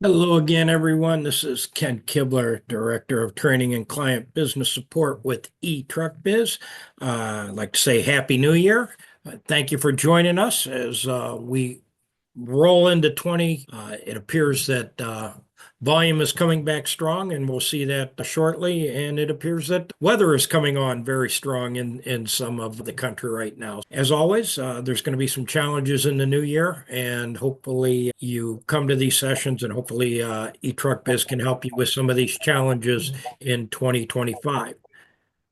Hello again, everyone. This is Ken Kibler, Director of Training and Client Business Support with eTruckBiz. I'd like to say Happy New Year. Thank you for joining us as we roll into 20. It appears that volume is coming back strong, and we'll see that shortly. And it appears that weather is coming on very strong in some of the country right now. As always, there's going to be some challenges in the new year, and hopefully you come to these sessions, and hopefully eTruckBiz can help you with some of these challenges in 2025.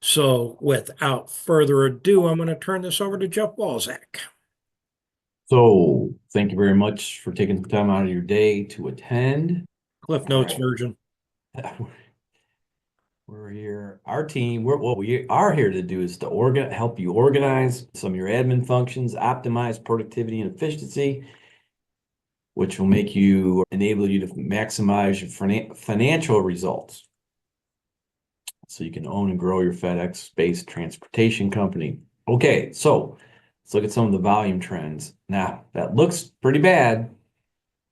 So, without further ado, I'm going to turn this over to Jeff Walzak. So thank you very much for taking some time out of your day to attend. Cliff All Notes right. version. We're here. Our team, what we are here to do is to help you organize some of your admin functions, optimize productivity and efficiency, which will enable you to maximize your financial results. So you can own and grow your FedEx-based transportation company. Okay, so let's look at some of the volume trends. Now, that looks pretty bad,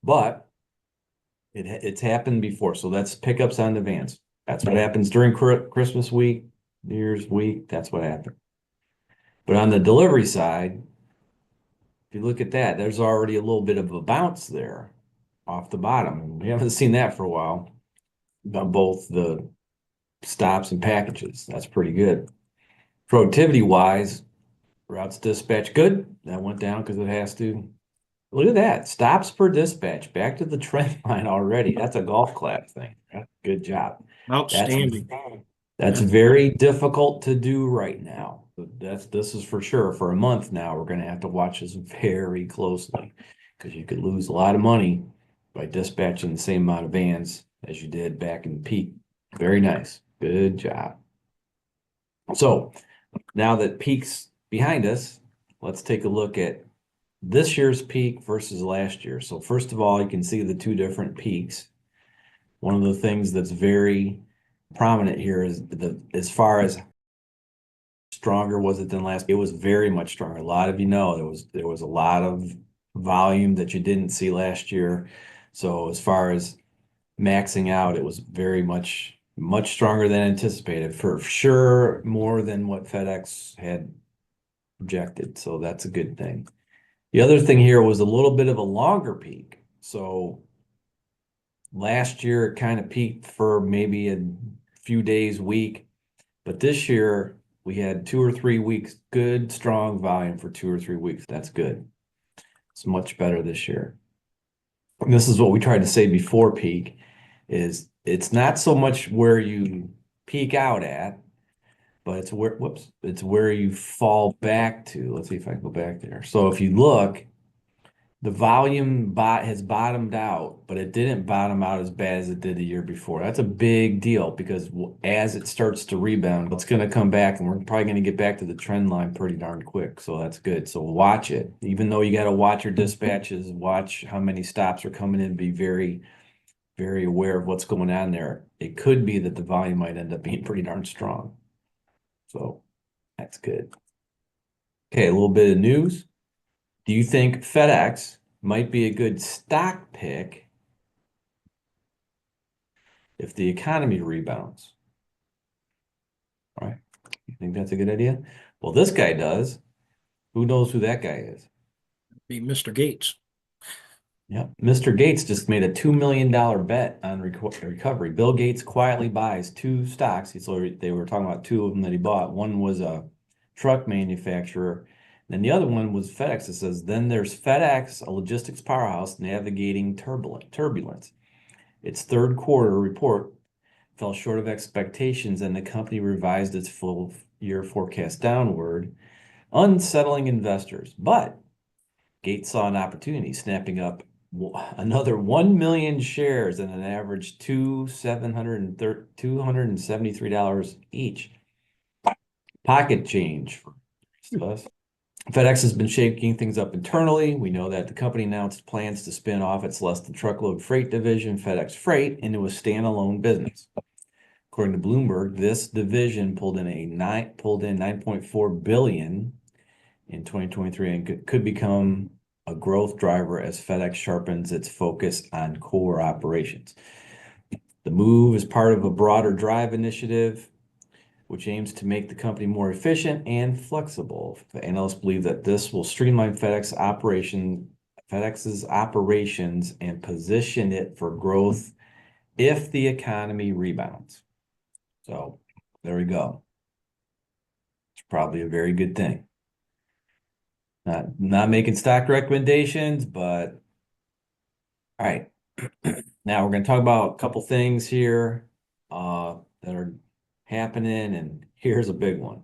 but it's happened before. So that's pickups on demand. That's what happens during Christmas week, New Year's week. That's what happened. But on the delivery side, if you look at that, there's already a little bit of a bounce there off the bottom. We haven't seen that for a while. About both the stops and packages. That's pretty good. Productivity wise, routes dispatch good. That went down because it has to. Look at that. Stops per dispatch. Back to the trend line already. That's a golf clap thing. Good job. That's Outstanding. that's Yeah. very difficult to do right now. This is for sure. For a month now, we're going to have to watch this very closely because you could lose a lot of money by dispatching the same amount of vans as you did back in peak. Very nice. Good job. So now that peak's behind us, let's take a look at this year's peak versus last year. So first of all, you can see the two different peaks. One of the things that's very prominent here is as far as stronger was it than last, it was very much stronger. A lot of you know there was a lot of volume that you didn't see last year. So as far as maxing out, it was very much stronger than anticipated, for sure, more than what FedEx had projected. So that's a good thing. The other thing here was a little bit of a longer peak. So last year it kind of peaked for maybe a few days, week, but this year we had 2 or 3 weeks, good, strong volume for 2 or 3 weeks. That's good. It's much better this year. And this is what we tried to say before peak, is it's not so much where you peak out at, but it's where you fall back to. Let's see if I can go back there. So if you look, the volume has bottomed out, but it didn't bottom out as bad as it did the year before. That's a big deal because as it starts to rebound, it's going to come back, and we're probably going to get back to the trend line pretty darn quick. So that's good. So watch it. Even though you got to watch your dispatches, watch how many stops are coming in, be very, very aware of what's going on there. It could be that the volume might end up being pretty darn strong. So that's good. Okay, a little bit of news. Do you think FedEx might be a good stock pick if the economy rebounds? All right. You think that's a good idea? Well, this guy does. Who knows who that guy is? Be Mr. Gates. Yep. Mr. Gates just made a $2 million bet on recovery. Bill Gates quietly buys two stocks. So they were talking about two of them that he bought. One was a truck manufacturer, and the other one was FedEx. It says, then there's FedEx, a logistics powerhouse navigating turbulence. Its third quarter report fell short of expectations, and the company revised its full year forecast downward, unsettling investors. But Gates saw an opportunity, snapping up another 1 million shares at an average $273 each. Pocket change for us. FedEx has been shaking things up internally. We know that the company announced plans to spin off its less than truckload freight division, FedEx Freight, into a standalone business. According to Bloomberg, this division pulled in 9.4 billion in 2023 and could become a growth driver as FedEx sharpens its focus on core operations. The move is part of a broader drive initiative, which aims to make the company more efficient and flexible. The analysts believe that this will streamline FedEx's operations and position it for growth if the economy rebounds. So there we go. It's probably a very good thing. Not making stock recommendations, but all right. Now we're going to talk about a couple things here that are happening, and here's a big one.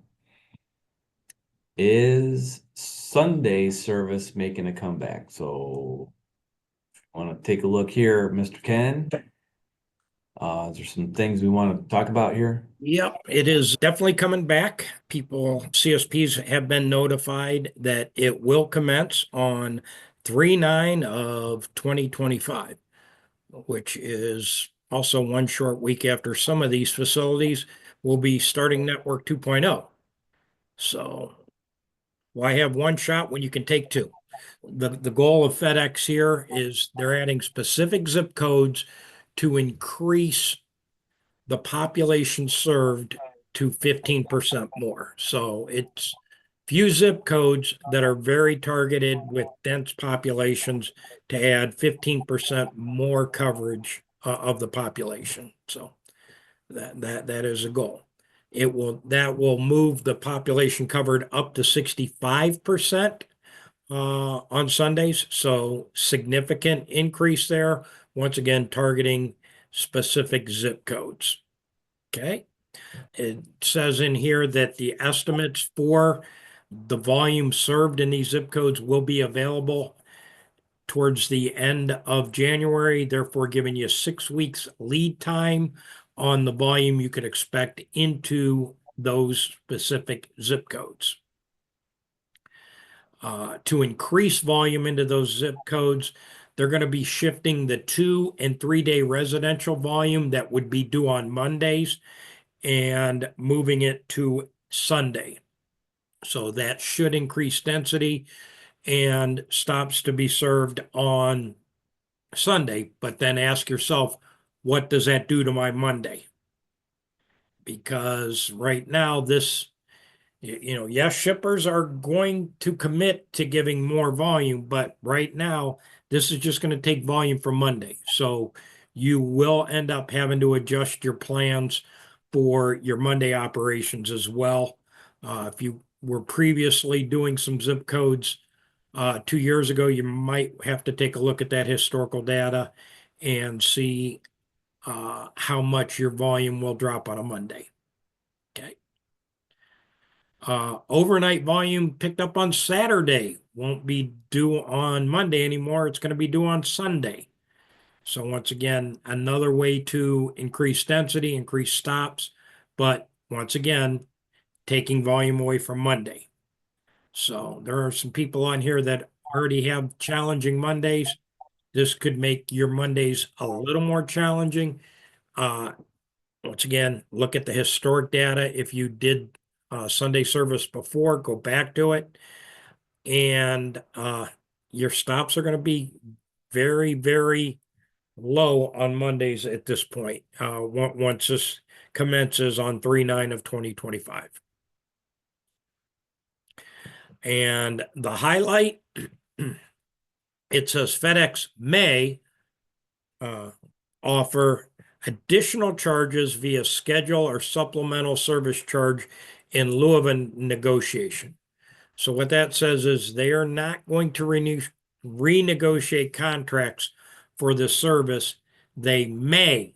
Is Sunday service making a comeback? So I want to take a look here, Mr. Ken. Is there some things we want to talk about here? Yep, it is definitely coming back. CSPs have been notified that it will commence on 3/9 of 2025, which is also one short week after some of these facilities will be starting Network 2.0. So why have one shot when you can take two? The goal of FedEx here is they're adding specific zip codes to increase the population served to 15% more. So it's few zip codes that are very targeted with dense populations to add 15% more coverage of the population. So that is a goal. That will move the population covered up to 65% on Sundays. So significant increase there. Once again, targeting specific zip codes. Okay. It says in here that the estimates for the volume served in these zip codes will be available towards the end of January, therefore giving you 6 weeks lead time on the volume you could expect into those specific zip codes. To increase volume into those zip codes, they're going to be shifting the 2 and 3 day residential volume that would be due on Mondays and moving it to Sunday. So that should increase density and stops to be served on Sunday. But then ask yourself, what does that do to my Monday? Because right now, yes, shippers are going to commit to giving more volume, but right now, this is just going to take volume from Monday. So you will end up having to adjust your plans for your Monday operations as well. If you were previously doing some zip codes 2 years ago, you might have to take a look at that historical data and see how much your volume will drop on a Monday. Okay. Overnight volume picked up on Saturday won't be due on Monday anymore. It's going to be due on Sunday. So once again, another way to increase density, increase stops, but once again, taking volume away from Monday. So there are some people on here that already have challenging Mondays. This could make your Mondays a little more challenging. Once again, look at the historic data. If you did Sunday service before, go back to it. And your stops are going to be very, very low on Mondays at this point, once this commences on 3/9 of 2025. And the highlight, it says FedEx may offer additional charges via schedule or supplemental service charge in lieu of a negotiation. So what that says is they are not going to renegotiate contracts for this service. They may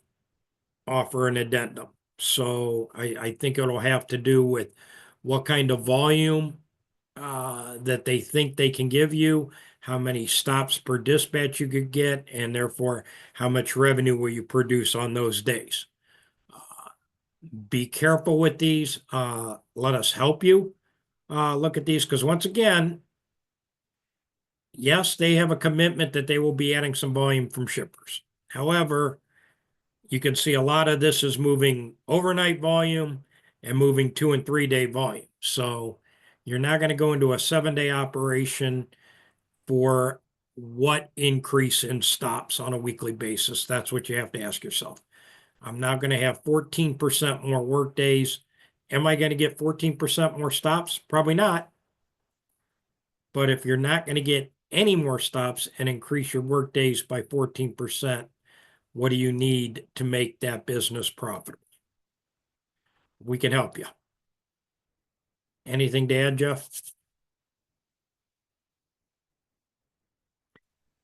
offer an addendum. So I think it'll have to do with what kind of volume that they think they can give you, how many stops per dispatch you could get, and therefore how much revenue will you produce on those days. Be careful with these. Let us help you look at these, because once again, yes, they have a commitment that they will be adding some volume from shippers. However, you can see a lot of this is moving overnight volume and moving 2 and 3 day volume. So you're not going to go into a 7 day operation for what increase in stops on a weekly basis. That's what you have to ask yourself. I'm now going to have 14% more work days. Am I going to get 14% more stops? Probably not. But if you're not going to get any more stops and increase your work days by 14%, what do you need to make that business profitable? We can help you. Anything to add, Jeff?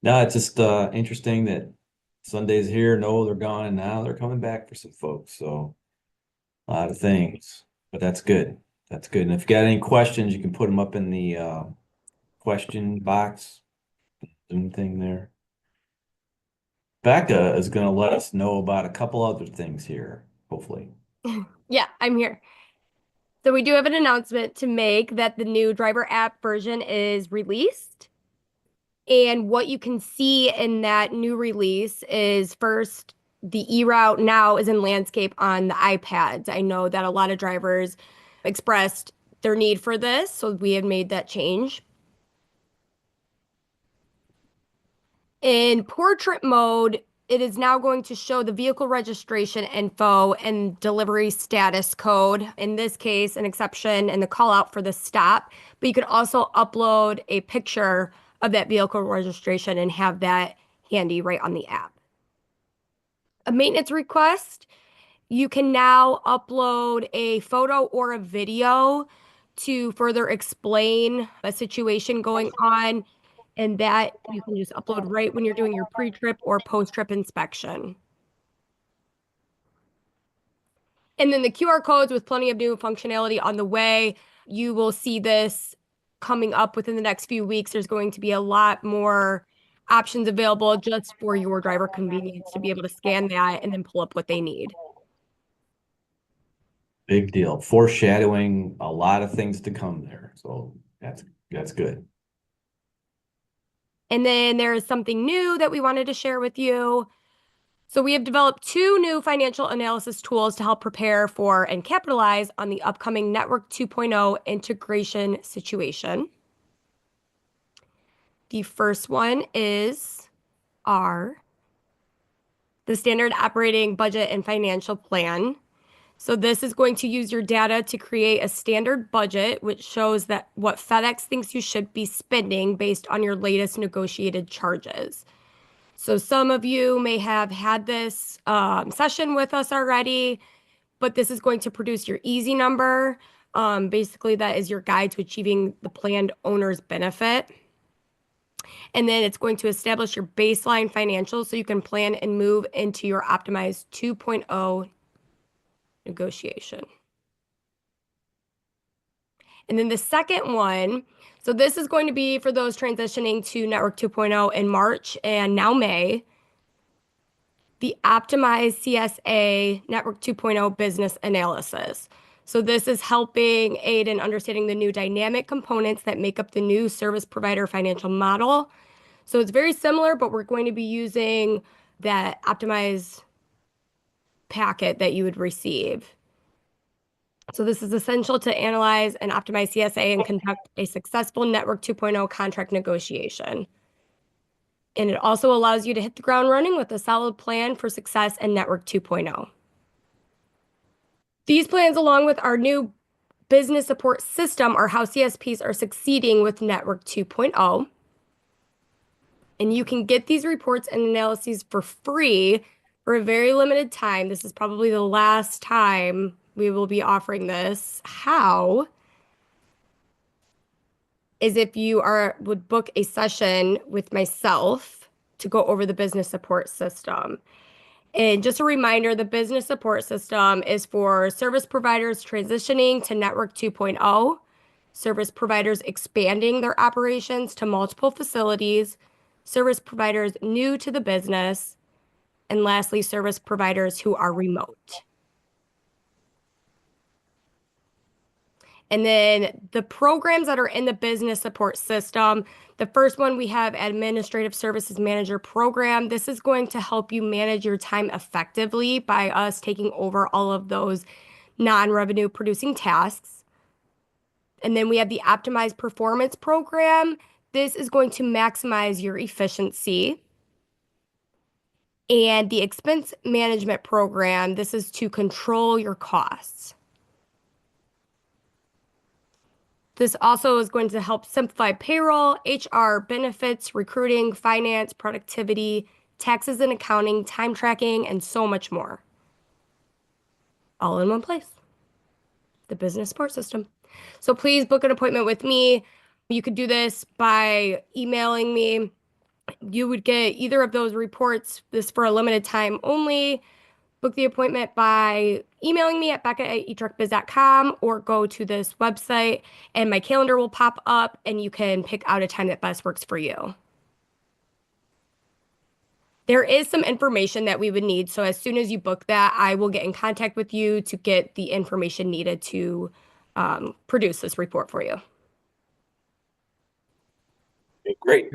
No, it's just interesting that Sunday's here. No, they're gone, and now they're coming back for some folks. So a lot of things, but that's good. That's good. And if you got any questions, you can put them up in the question box, Zoom thing there. Becca is going to let us know about a couple other things here, hopefully. Yeah, I'm here. So we do have an announcement to make that the new driver app version is released. And what you can see in that new release is first, the eRoute now is in landscape on the iPads. I know that a lot of drivers expressed their need for this, so we had made that change. In portrait mode, it is now going to show the vehicle registration info and delivery status code. In this case, an exception and the call out for the stop. But you can also upload a picture of that vehicle registration and have that handy right on the app. A maintenance request, you can now upload a photo or a video to further explain a situation going on. And that you can just upload right when you're doing your pre-trip or post-trip inspection. And then the QR codes with plenty of new functionality on the way. You will see this coming up within the next few weeks. There's going to be a lot more options available just for your driver convenience to be able to scan that and then pull up what they need. Big deal. Foreshadowing a lot of things to come there. So that's good. And then there is something new that we wanted to share with you. So we have developed 2 new financial analysis tools to help prepare for and capitalize on the upcoming Network 2.0 integration situation. The first one is the standard operating budget and financial plan. So this is going to use your data to create a standard budget, which shows that what FedEx thinks you should be spending based on your latest negotiated charges. So some of you may have had this session with us already, but this is going to produce your easy number. Basically, that is your guide to achieving the planned owner's benefit. And then it's going to establish your baseline financials so you can plan and move into your optimized 2.0 negotiation. And then the second one, so this is going to be for those transitioning to Network 2.0 in March and now May, the optimized CSA Network 2.0 business analysis. So this is helping aid in understanding the new dynamic components that make up the new service provider financial model. So it's very similar, but we're going to be using that optimized packet that you would receive. So this is essential to analyze and optimize CSA and conduct a successful Network 2.0 contract negotiation. And it also allows you to hit the ground running with a solid plan for success in Network 2.0. These plans, along with our new business support system, are how CSPs are succeeding with Network 2.0. And you can get these reports and analyses for free for a very limited time. This is probably the last time we will be offering this. How is if you would book a session with myself to go over the business support system. And just a reminder, the business support system is for service providers transitioning to Network 2.0, service providers expanding their operations to multiple facilities, service providers new to the business, and lastly, service providers who are remote. And then the programs that are in the business support system, the first one we have Administrative Services Manager program. This is going to help you manage your time effectively by us taking over all of those non-revenue producing tasks. And then we have the Optimized Performance program. This is going to maximize your efficiency. And the expense management program, this is to control your costs. This also is going to help simplify payroll, HR, benefits, recruiting, finance, productivity, taxes and accounting, time tracking, and so much more. All in one place. The business support system. So please book an appointment with me. You could do this by emailing me. You would get either of those reports, this for a limited time only. Book the appointment by emailing me at becca@eTruckBiz.com or go to this website and my calendar will pop up and you can pick out a time that best works for you. There is some information that we would need. So as soon as you book that, I will get in contact with you to get the information needed to produce this report for you. Okay, great.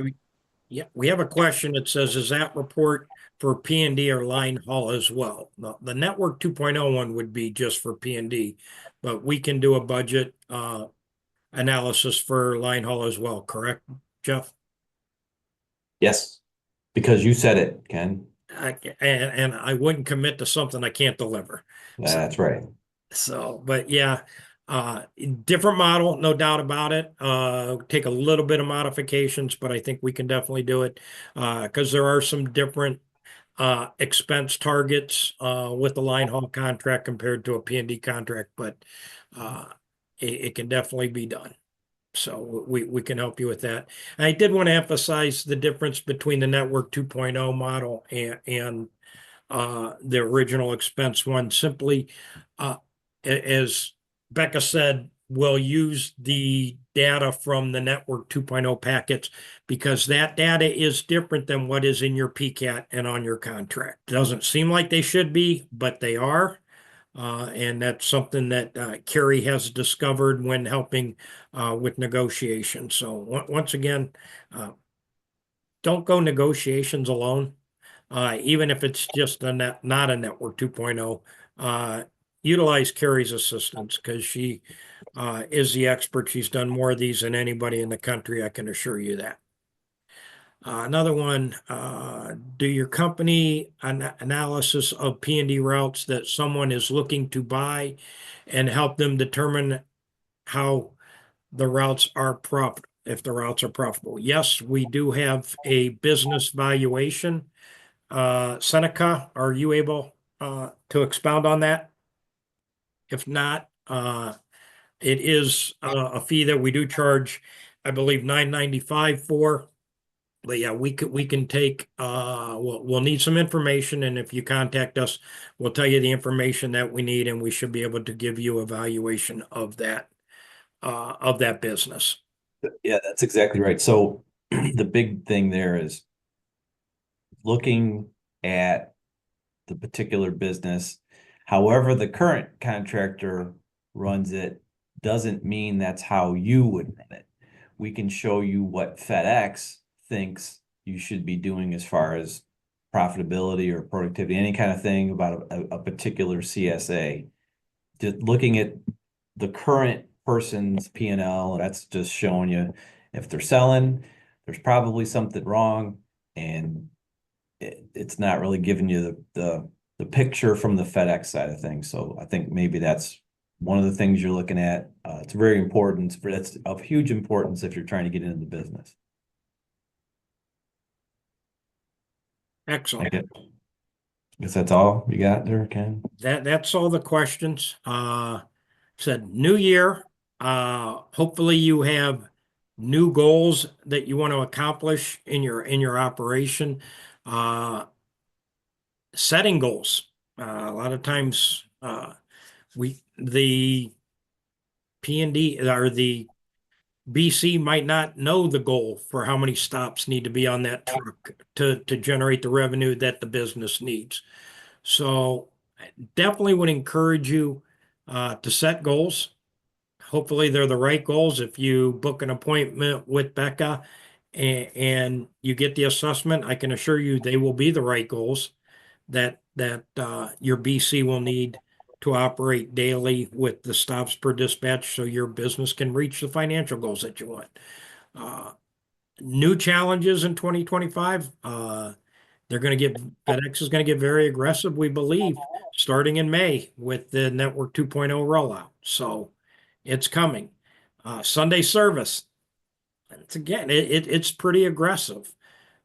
Yeah, we have a question that says, is that report for P&D or line haul as well? The Network 2.0 one would be just for P&D, but we can do a budget analysis for line haul as well, correct, Jeff? Yes, because you said it, Ken. And I wouldn't commit to something I can't deliver. That's right. So, but yeah, different model, no doubt about it. Take a little bit of modifications, but I think we can definitely do it because there are some different expense targets with the line haul contract compared to a P&D contract, but it can definitely be done. So we can help you with that. I did want to emphasize the difference between the Network 2.0 model and the original expense one. Simply, as Becca said, we'll use the data from the Network 2.0 packets because that data is different than what is in your PCAT and on your contract. Doesn't seem like they should be, but they are. And that's something that Carrie has discovered when helping with negotiations. So once again, don't go negotiations alone. Even if it's just not a Network 2.0, utilize Carrie's assistance because she is the expert. She's done more of these than anybody in the country. I can assure you that. Another one, do your company analysis of P&D routes that someone is looking to buy and help them determine how the routes are if the routes are profitable. Yes, we do have a business valuation. Seneca, are you able to expound on that? If not, it is a fee that we do charge, I believe $9.95 for. But yeah, we can take we'll need some information, and if you contact us, we'll tell you the information that we need, and we should be able to give you a valuation of that business. Yeah, that's exactly right. So the big thing there is looking at the particular business. However, the current contractor runs it doesn't mean that's how you would run it. We can show you what FedEx thinks you should be doing as far as profitability or productivity, any kind of thing about a particular CSA. Just looking at the current person's P&L, that's just showing you if they're selling, there's probably something wrong, and it's not really giving you the picture from the FedEx side of things. So I think maybe that's one of the things you're looking at. It's very important. It's of huge importance if you're trying to get into the business. Excellent. Guess that's all you got there, Ken? That's all the questions. Said new year. Hopefully you have new goals that you want to accomplish in your operation. Setting goals. A lot of times the P&D or the BC might not know the goal for how many stops need to be on that truck to generate the revenue that the business needs. So I definitely would encourage you to set goals. Hopefully they're the right goals. If you book an appointment with Becca and you get the assessment, I can assure you they will be the right goals that your BC will need to operate daily with the stops per dispatch so your business can reach the financial goals that you want. new challenges in 2025. FedEx is going to get very aggressive, we believe, starting in May with the Network 2.0 rollout. So it's coming. Sunday service. It's pretty aggressive.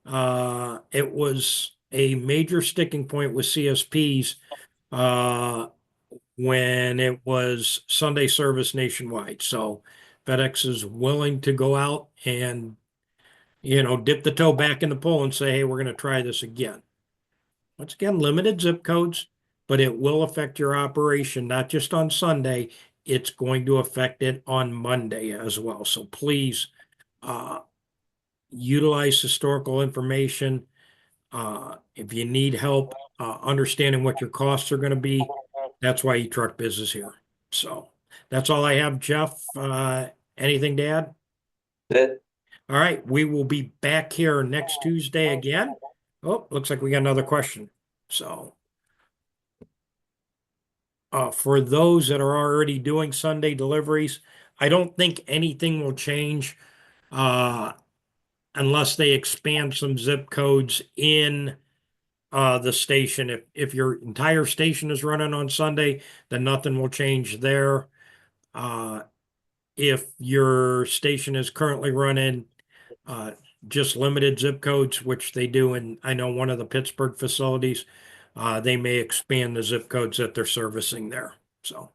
It was a major sticking point with CSPs when it was Sunday service nationwide. So FedEx is willing to go out and, dip the toe back in the pool and say, hey, we're going to try this again. Once again, limited zip codes, but it will affect your operation, not just on Sunday. It's going to affect it on Monday as well. So please utilize historical information. If you need help understanding what your costs are going to be, that's why eTruckBiz is here. So that's all I have, Jeff. Anything to add? That All right, we will be back here next Tuesday again. Oh, looks like we got another question. So for those that are already doing Sunday deliveries, I don't think anything will change unless they expand some zip codes in the station. If your entire station is running on Sunday, then nothing will change there. If your station is currently running just limited zip codes, which they do in, I know, one of the Pittsburgh facilities, they may expand the zip codes that they're servicing there. So,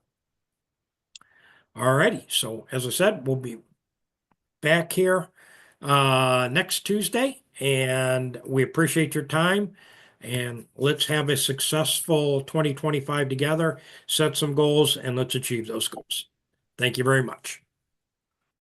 all righty. So as I said, we'll be back here next Tuesday, and we appreciate your time. And let's have a successful 2025 together, set some goals, and let's achieve those goals. Thank you very much.